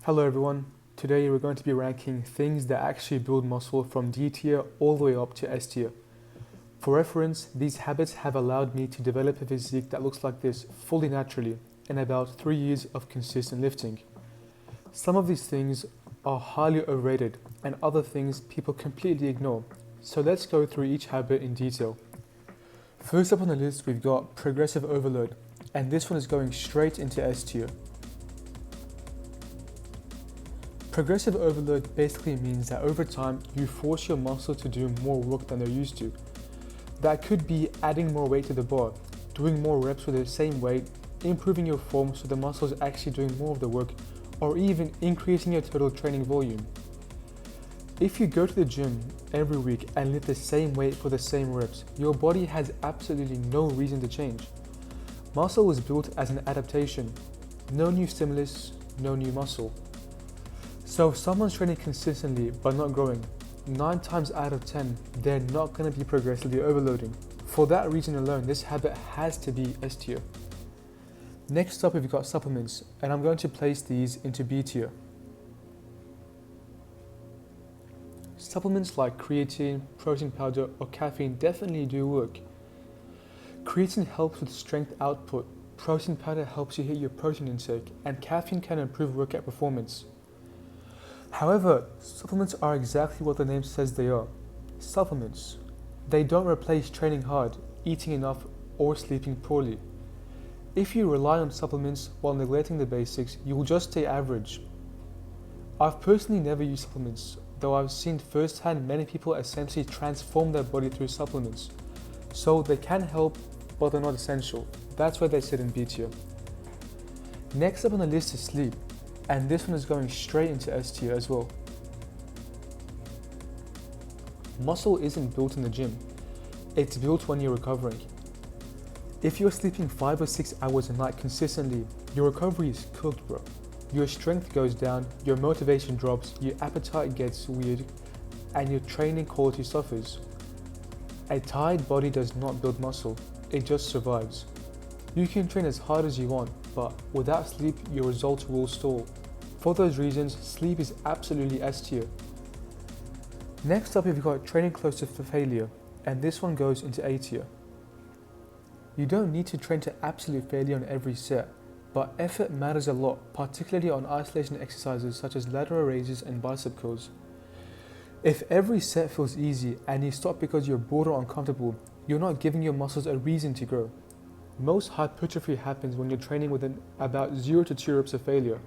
Hello everyone, today we're going to be ranking things that actually build muscle from D tier all the way up to S tier. For reference, these habits have allowed me to develop a physique that looks like this fully naturally in about 3 years of consistent lifting. Some of these things are highly overrated and other things people completely ignore, so let's go through each habit in detail. First up on the list we've got progressive overload, and this one is going straight into S tier. Progressive overload basically means that over time you force your muscle to do more work than they're used to. That could be adding more weight to the bar, doing more reps with the same weight, improving your form so the muscle is actually doing more of the work, or even increasing your total training volume. If you go to the gym every week and lift the same weight for the same reps, your body has absolutely no reason to change. Muscle was built as an adaptation. No new stimulus, no new muscle. So if someone's training consistently but not growing, 9 times out of 10, they're not going to be progressively overloading. For that reason alone, this habit has to be S tier. Next up, we've got supplements, and I'm going to place these into B tier. Supplements like creatine, protein powder, or caffeine definitely do work. Creatine helps with strength output, protein powder helps you hit your protein intake, and caffeine can improve workout performance. However, supplements are exactly what the name says they are. Supplements. They don't replace training hard, eating enough, or sleeping poorly. If you rely on supplements while neglecting the basics, you will just stay average. I've personally never used supplements, though I've seen firsthand many people essentially transform their body through supplements. So they can help, but they're not essential. That's why they sit in B tier. Next up on the list is sleep, and this one is going straight into S tier as well. Muscle isn't built in the gym, it's built when you're recovering. If you're sleeping 5 or 6 hours a night consistently, your recovery is cooked, bro. Your strength goes down, your motivation drops, your appetite gets weird, and your training quality suffers. A tired body does not build muscle, it just survives. You can train as hard as you want, but without sleep, your results will stall. For those reasons, sleep is absolutely S tier. Next up, we've got training close to failure, and this one goes into A tier. You don't need to train to absolute failure on every set, but effort matters a lot, particularly on isolation exercises such as lateral raises and bicep curls. If every set feels easy and you stop because you're bored or uncomfortable, you're not giving your muscles a reason to grow. Most hypertrophy happens when you're training within about 0 to 2 reps of failure.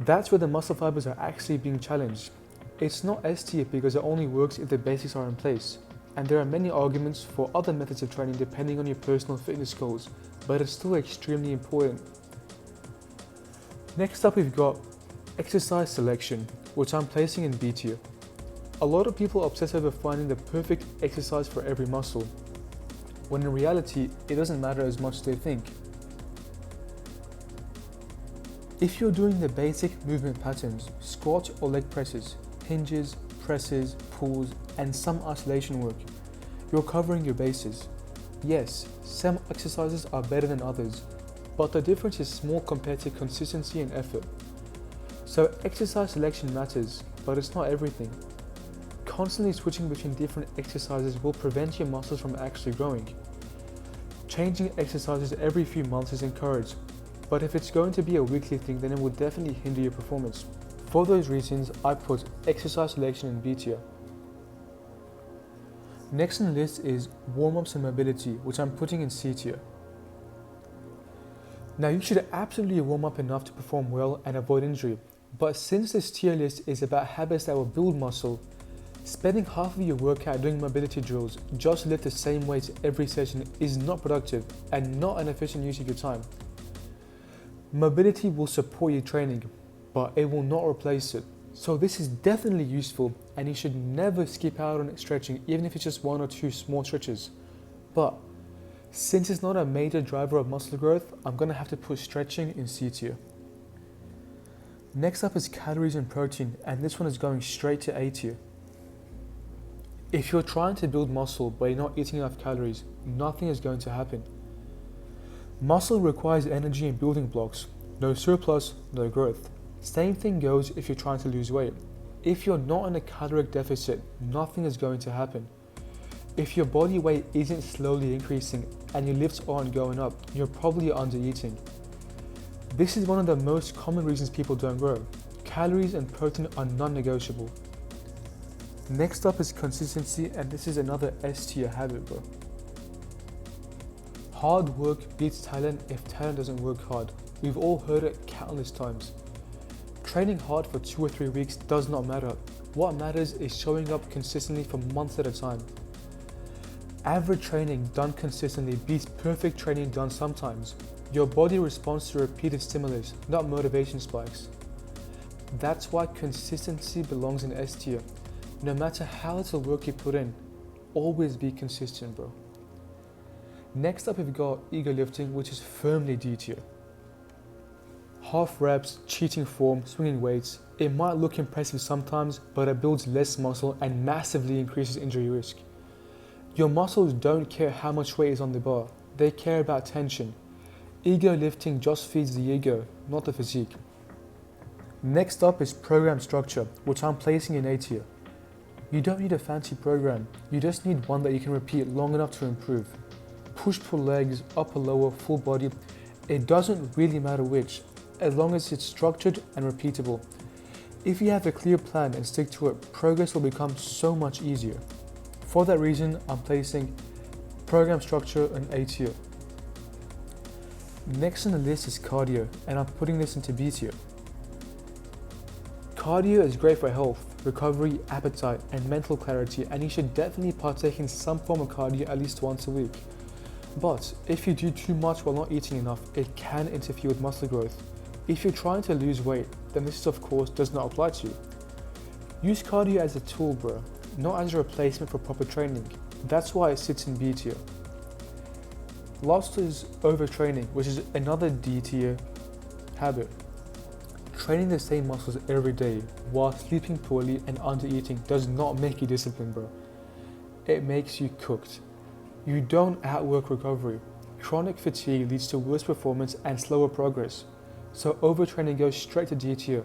That's where the muscle fibers are actually being challenged. It's not S tier because it only works if the basics are in place, and there are many arguments for other methods of training depending on your personal fitness goals, but it's still extremely important. Next up, we've got exercise selection, which I'm placing in B tier. A lot of people obsess over finding the perfect exercise for every muscle, when in reality, it doesn't matter as much as they think. If you're doing the basic movement patterns, squat or leg presses, hinges, presses, pulls, and some isolation work, you're covering your bases. Yes, some exercises are better than others, but the difference is small compared to consistency and effort. So exercise selection matters, but it's not everything. Constantly switching between different exercises will prevent your muscles from actually growing. Changing exercises every few months is encouraged, but if it's going to be a weekly thing, then it will definitely hinder your performance. For those reasons, I put exercise selection in B tier. Next on the list is warm-ups and mobility, which I'm putting in C tier. Now you should absolutely warm up enough to perform well and avoid injury, but since this tier list is about habits that will build muscle, spending half of your workout doing mobility drills just to lift the same weights every session is not productive and not an efficient use of your time. Mobility will support your training, but it will not replace it. So this is definitely useful, and you should never skip out on stretching, even if it's just 1 or 2 small stretches. But since it's not a major driver of muscle growth, I'm going to have to put stretching in C tier. Next up is calories and protein, and this one is going straight to A tier. If you're trying to build muscle but you're not eating enough calories, nothing is going to happen. Muscle requires energy and building blocks. No surplus, no growth. Same thing goes if you're trying to lose weight. If you're not in a caloric deficit, nothing is going to happen. If your body weight isn't slowly increasing and your lifts aren't going up, you're probably under-eating. This is one of the most common reasons people don't grow. Calories and protein are non-negotiable. Next up is consistency, and this is another S tier habit, bro. Hard work beats talent if talent doesn't work hard. We've all heard it countless times. Training hard for 2 or 3 weeks does not matter. What matters is showing up consistently for months at a time. Average training done consistently beats perfect training done sometimes. Your body responds to repeated stimulus, not motivation spikes. That's why consistency belongs in S tier. No matter how little work you put in, always be consistent, bro. Next up we've got Egolifting, which is firmly D tier. Half reps, cheating form, swinging weights. It might look impressive sometimes, but it builds less muscle and massively increases injury risk. Your muscles don't care how much weight is on the bar, they care about tension. Ego lifting just feeds the ego, not the physique. Next up is program structure, which I'm placing in A tier. You don't need a fancy program, you just need one that you can repeat long enough to improve. Push-pull legs, upper lower, full body, it doesn't really matter which, as long as it's structured and repeatable. If you have a clear plan and stick to it, progress will become so much easier. For that reason, I'm placing program structure in A tier. Next on the list is cardio, and I'm putting this into B tier. Cardio is great for health, recovery, appetite, and mental clarity, and you should definitely partake in some form of cardio at least once a week. But if you do too much while not eating enough, it can interfere with muscle growth. If you're trying to lose weight, then this of course does not apply to you. Use cardio as a tool, bro, not as a replacement for proper training. That's why it sits in B tier. Last is overtraining, which is another D tier habit. Training the same muscles every day while sleeping poorly and under-eating does not make you disciplined, bro. It makes you cooked. You don't outwork recovery. Chronic fatigue leads to worse performance and slower progress. So overtraining goes straight to D tier.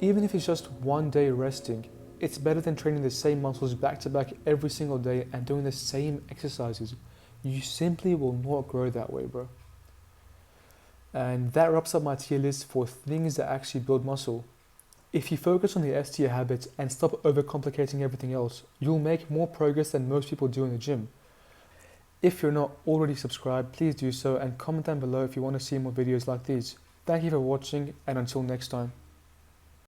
Even if it's just one day resting, it's better than training the same muscles back to back every single day and doing the same exercises. You simply will not grow that way, bro. And that wraps up my tier list for things that actually build muscle. If you focus on the S tier habits and stop overcomplicating everything else, you'll make more progress than most people do in the gym. If you're not already subscribed, please do so and comment down below if you want to see more videos like these. Thank you for watching, and until next time.